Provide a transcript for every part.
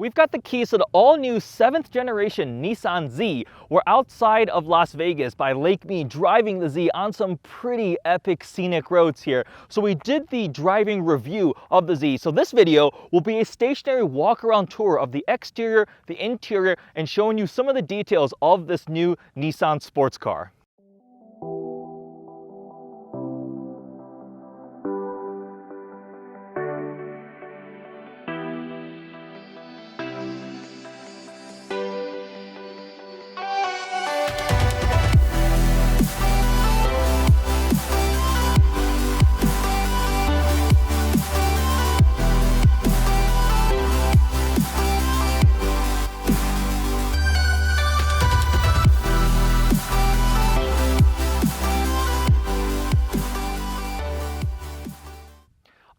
We've got the keys to the all-new 7th generation Nissan Z. We're outside of Las Vegas by Lake Mead driving the Z on some pretty epic scenic roads here. So we did the driving review of the Z. So this video will be a stationary walk-around tour of the exterior, the interior, and showing you some of the details of this new Nissan sports car.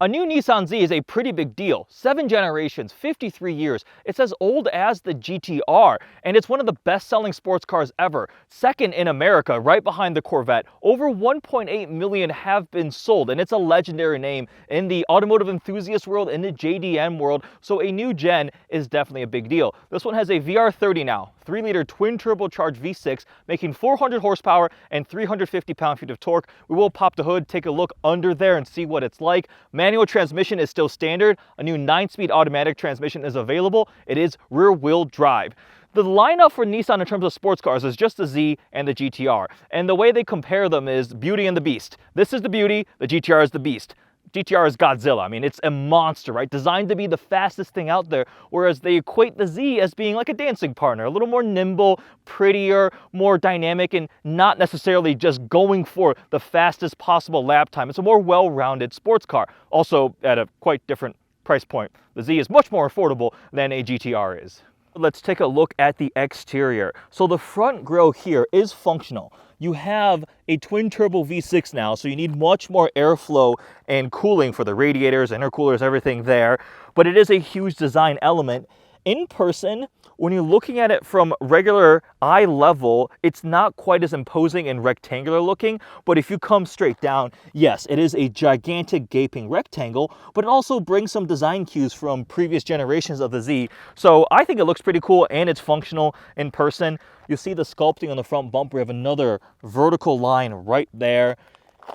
A new Nissan Z is a pretty big deal. 7 generations, 53 years. It's as old as the GTR, and it's one of the best-selling sports cars ever. Second in America, right behind the Corvette. Over 1.8 million have been sold, and it's a legendary name in the automotive enthusiast world, in the JDM world, so a new gen is definitely a big deal. This one has a VR30 now, 3-liter twin-turbocharged V6, making 400 horsepower and 350 pound-feet of torque. We will pop the hood, take a look under there, and see what it's like. Manual transmission is still standard. A new 9-speed automatic transmission is available. It is rear-wheel drive. The lineup for Nissan in terms of sports cars is just the Z and the GTR. And the way they compare them is Beauty and the Beast. This is the Beauty, the GTR is the Beast. GTR is Godzilla. I mean, it's a monster, right? Designed to be the fastest thing out there, whereas they equate the Z as being like a dancing partner, a little more nimble, prettier, more dynamic, and not necessarily just going for the fastest possible lap time. It's a more well-rounded sports car, also at a quite different price point. The Z is much more affordable than a GTR is. Let's take a look at the exterior. So the front grille here is functional. You have a twin-turbo V6 now, so you need much more airflow and cooling for the radiators, intercoolers, everything there. But it is a huge design element. In person, when you're looking at it from regular eye level, it's not quite as imposing and rectangular looking, but if you come straight down, yes, it is a gigantic gaping rectangle, but it also brings some design cues from previous generations of the Z. So I think it looks pretty cool and it's functional in person. You see the sculpting on the front bumper. We have another vertical line right there.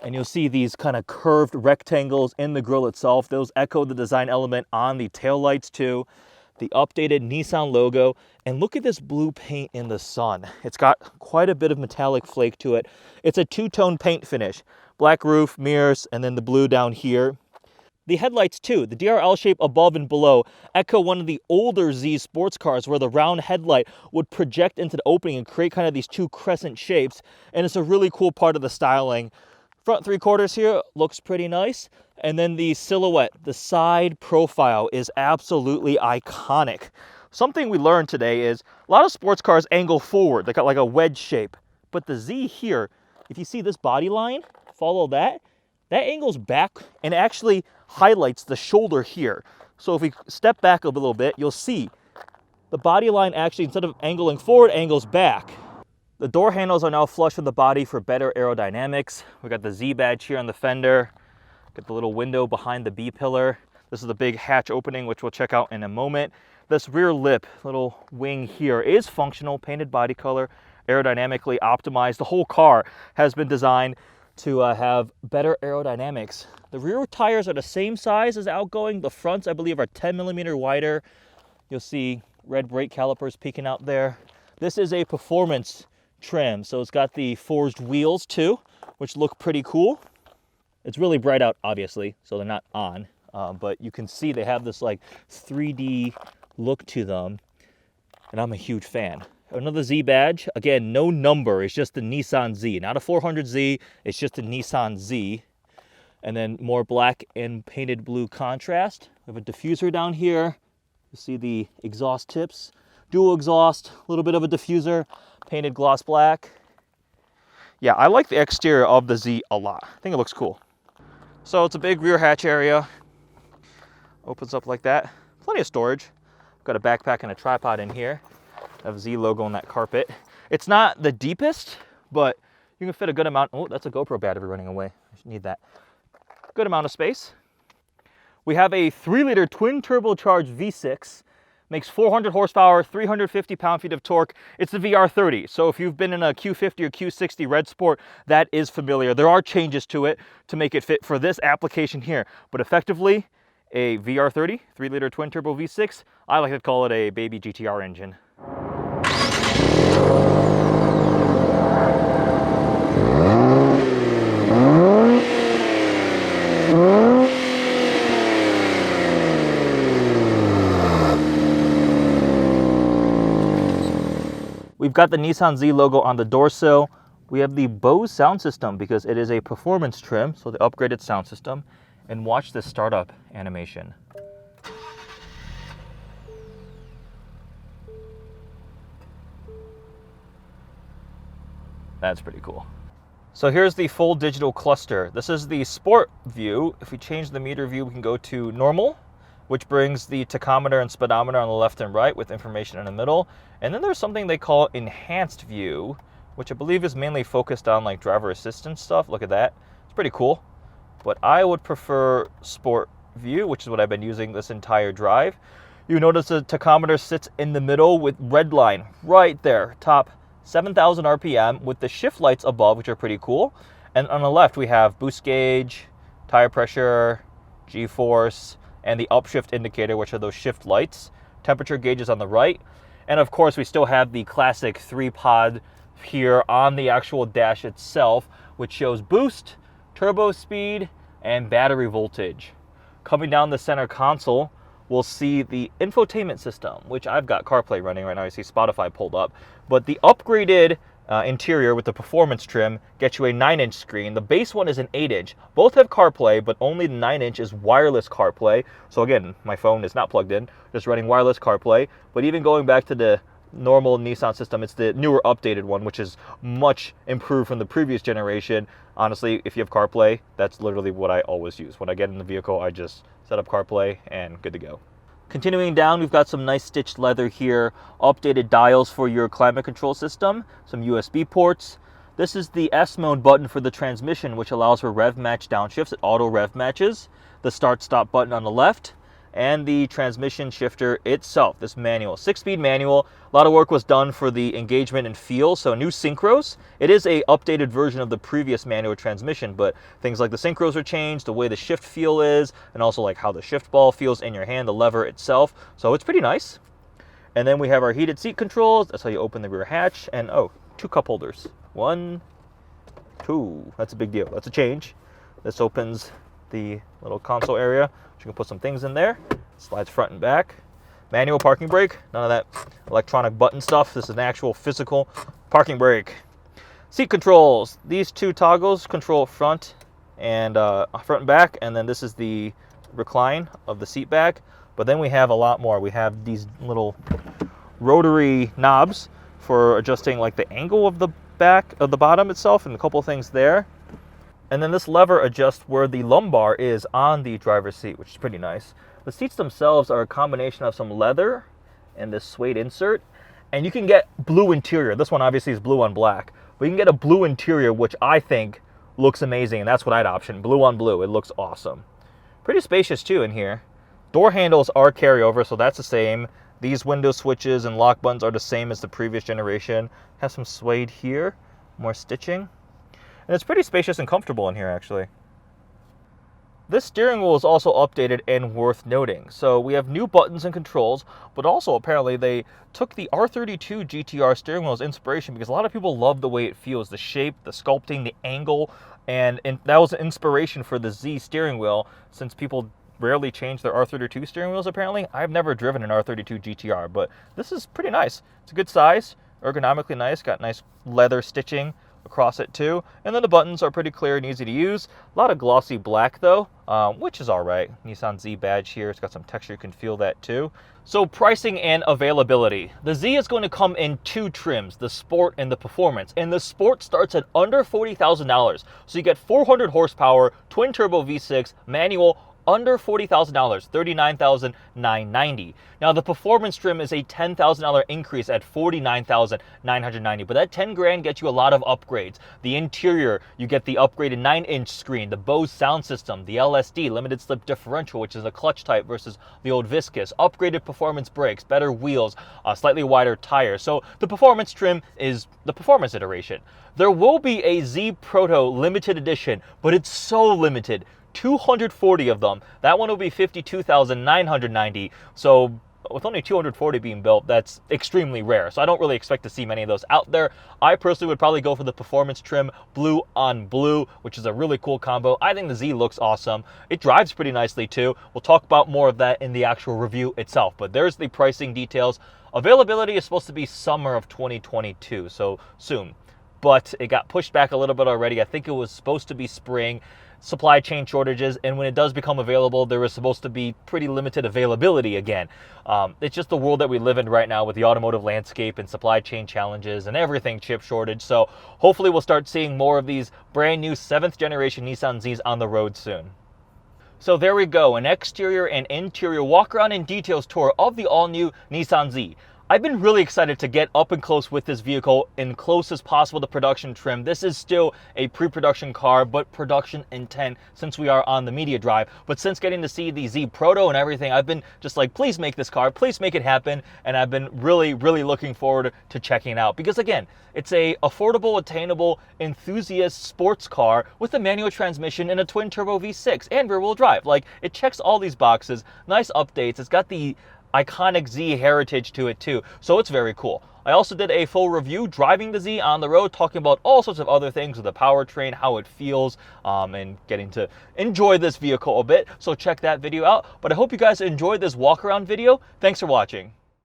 And you'll see these kind of curved rectangles in the grille itself. Those echo the design element on the taillights too. The updated Nissan logo, and look at this blue paint in the sun. It's got quite a bit of metallic flake to it. It's a two-tone paint finish. Black roof, mirrors, and then the blue down here. The headlights too, the DRL shape above and below, echo one of the older Z sports cars where the round headlight would project into the opening and create kind of these two crescent shapes, and it's a really cool part of the styling. Front 3/4 here looks pretty nice. And then the silhouette, the side profile is absolutely iconic. Something we learned today is a lot of sports cars angle forward. They got like a wedge shape. But the Z here, if you see this body line, follow that, that angles back and actually highlights the shoulder here. So if we step back a little bit, you'll see the body line actually, instead of angling forward, angles back. The door handles are now flush with the body for better aerodynamics. We got the Z badge here on the fender. Got the little window behind the B pillar. This is the big hatch opening, which we'll check out in a moment. This rear lip, little wing here, is functional, painted body color, aerodynamically optimized. The whole car has been designed to have better aerodynamics. The rear tires are the same size as outgoing. The fronts, I believe, are 10 millimeter wider. You'll see red brake calipers peeking out there. This is a performance trim, so it's got the forged wheels too, which look pretty cool. It's really bright out, obviously, so they're not on, but you can see they have this like 3D look to them, and I'm a huge fan. Another Z badge, again, no number, it's just the Nissan Z, not a 400Z, it's just a Nissan Z. And then more black and painted blue contrast. We have a diffuser down here. You see the exhaust tips, dual exhaust, a little bit of a diffuser, painted gloss black. Yeah, I like the exterior of the Z a lot. I think it looks cool. So it's a big rear hatch area. Opens up like that. Plenty of storage. Got a backpack and a tripod in here. I have a Z logo on that carpet. It's not the deepest, but you can fit a good amount. Oh, that's a GoPro battery running away. I should need that. Good amount of space. We have a 3-liter twin turbocharged V6 makes 400 horsepower, 350 pound-feet of torque. It's the VR30. So if you've been in a Q50 or Q60 Red Sport, that is familiar. There are changes to it to make it fit for this application here. But effectively, a VR30, 3-liter twin-turbo V6, I like to call it a baby GTR engine. We've got the Nissan Z logo on the door sill. We have the Bose sound system because it is a performance trim, so the upgraded sound system. And watch this startup animation. That's pretty cool. So here's the full digital cluster. This is the sport view. If we change the meter view, we can go to normal, which brings the tachometer and speedometer on the left and right with information in the middle. And then there's something they call enhanced view, which I believe is mainly focused on like driver assistance stuff. Look at that. It's pretty cool. But I would prefer sport view, which is what I've been using this entire drive. You notice the tachometer sits in the middle with red line right there, top 7,000 RPM with the shift lights above, which are pretty cool. And on the left, we have boost gauge, tire pressure, G-force, and the upshift indicator, which are those shift lights. Temperature gauges on the right. And of course, we still have the classic 3-pod here on the actual dash itself, which shows boost, turbo speed, and battery voltage. Coming down the center console, we'll see the infotainment system, which I've got CarPlay running right now. I see Spotify pulled up. But the upgraded interior with the performance trim gets you a 9-inch screen. The base one is an 8-inch. Both have CarPlay, but only the 9-inch is wireless CarPlay. So again, my phone is not plugged in, just running wireless CarPlay. But even going back to the normal Nissan system, it's the newer updated one, which is much improved from the previous generation. Honestly, if you have CarPlay, that's literally what I always use. When I get in the vehicle, I just set up CarPlay and good to go. Continuing down, we've got some nice stitched leather here, updated dials for your climate control system, some USB ports. This is the S mode button for the transmission, which allows for rev match downshifts. It auto rev matches. The start stop button on the left, and the transmission shifter itself, this manual, 6-speed manual. A lot of work was done for the engagement and feel, so new synchros. It is a updated version of the previous manual transmission, but things like the synchros are changed, the way the shift feel is, and also like how the shift ball feels in your hand, the lever itself. So it's pretty nice. And then we have our heated seat controls. That's how you open the rear hatch. And oh, 2 cup holders. 1, 2. That's a big deal. That's a change. This opens the little console area. You can put some things in there. Slides front and back. Manual parking brake. None of that electronic button stuff. This is an actual physical parking brake. Seat controls. These 2 toggles control front and back. And then this is the recline of the seat back. But then we have a lot more. We have these little rotary knobs for adjusting like the angle of the back of the bottom itself, and a couple things there. And then this lever adjusts where the lumbar is on the driver's seat, which is pretty nice. The seats themselves are a combination of some leather and this suede insert. And you can get blue interior. This one obviously is blue on black. But you can get a blue interior, which I think looks amazing. And that's what I'd option. Blue on blue. It looks awesome. Pretty spacious too in here. Door handles are carryover, so that's the same. These window switches and lock buttons are the same as the previous generation. Has some suede here. More stitching. And it's pretty spacious and comfortable in here, actually. This steering wheel is also updated and worth noting. So we have new buttons and controls, but also apparently they took the R32 GTR steering wheel as inspiration because a lot of people love the way it feels, the shape, the sculpting, the angle, and that was an inspiration for the Z steering wheel since people rarely change their R32 steering wheels apparently. I've never driven an R32 GTR, but this is pretty nice. It's a good size, ergonomically nice, got nice leather stitching across it too. And then the buttons are pretty clear and easy to use. A lot of glossy black though, which is all right. Nissan Z badge here. It's got some texture. You can feel that too. So pricing and availability. The Z is going to come in 2 trims, the Sport and the Performance. And the Sport starts at under $40,000. So you get 400 horsepower, twin turbo V6, manual, under $40,000, $39,990. Now the performance trim is a $10,000 increase at $49,990, but that 10 grand gets you a lot of upgrades. The interior, you get the upgraded 9-inch screen, the Bose sound system, the LSD, limited slip differential, which is a clutch type versus the old viscous, upgraded performance brakes, better wheels, slightly wider tires. So the performance trim is the performance iteration. There will be a Z Proto limited edition, but it's so limited. 240 of them. That one will be $52,990. So with only 240 being built, that's extremely rare. So I don't really expect to see many of those out there. I personally would probably go for the performance trim, blue on blue, which is a really cool combo. I think the Z looks awesome. It drives pretty nicely too. We'll talk about more of that in the actual review itself, but there's the pricing details. Availability is supposed to be summer of 2022, so soon. But it got pushed back a little bit already. I think it was supposed to be spring. Supply chain shortages, and when it does become available, there is supposed to be pretty limited availability again. It's just the world that we live in right now with the automotive landscape and supply chain challenges and everything chip shortage. So hopefully we'll start seeing more of these brand new 7th generation Nissan Zs on the road soon. So there we go, an exterior and interior walk around and details tour of the all new Nissan Z. I've been really excited to get up and close with this vehicle and close as possible to production trim. This is still a pre-production car, but production intent since we are on the media drive. But since getting to see the Z Proto and everything, I've been just like, please make this car, please make it happen. And I've been really, really looking forward to checking it out. Because again, it's a affordable, attainable, enthusiast sports car with a manual transmission and a twin turbo V6 and rear wheel drive. Like, it checks all these boxes, nice updates. It's got the iconic Z heritage to it too, so it's very cool. I also did a full review driving the Z on the road, talking about all sorts of other things with the powertrain, how it feels, and getting to enjoy this vehicle a bit, so check that video out. But I hope you guys enjoyed this walk around video. Thanks for watching.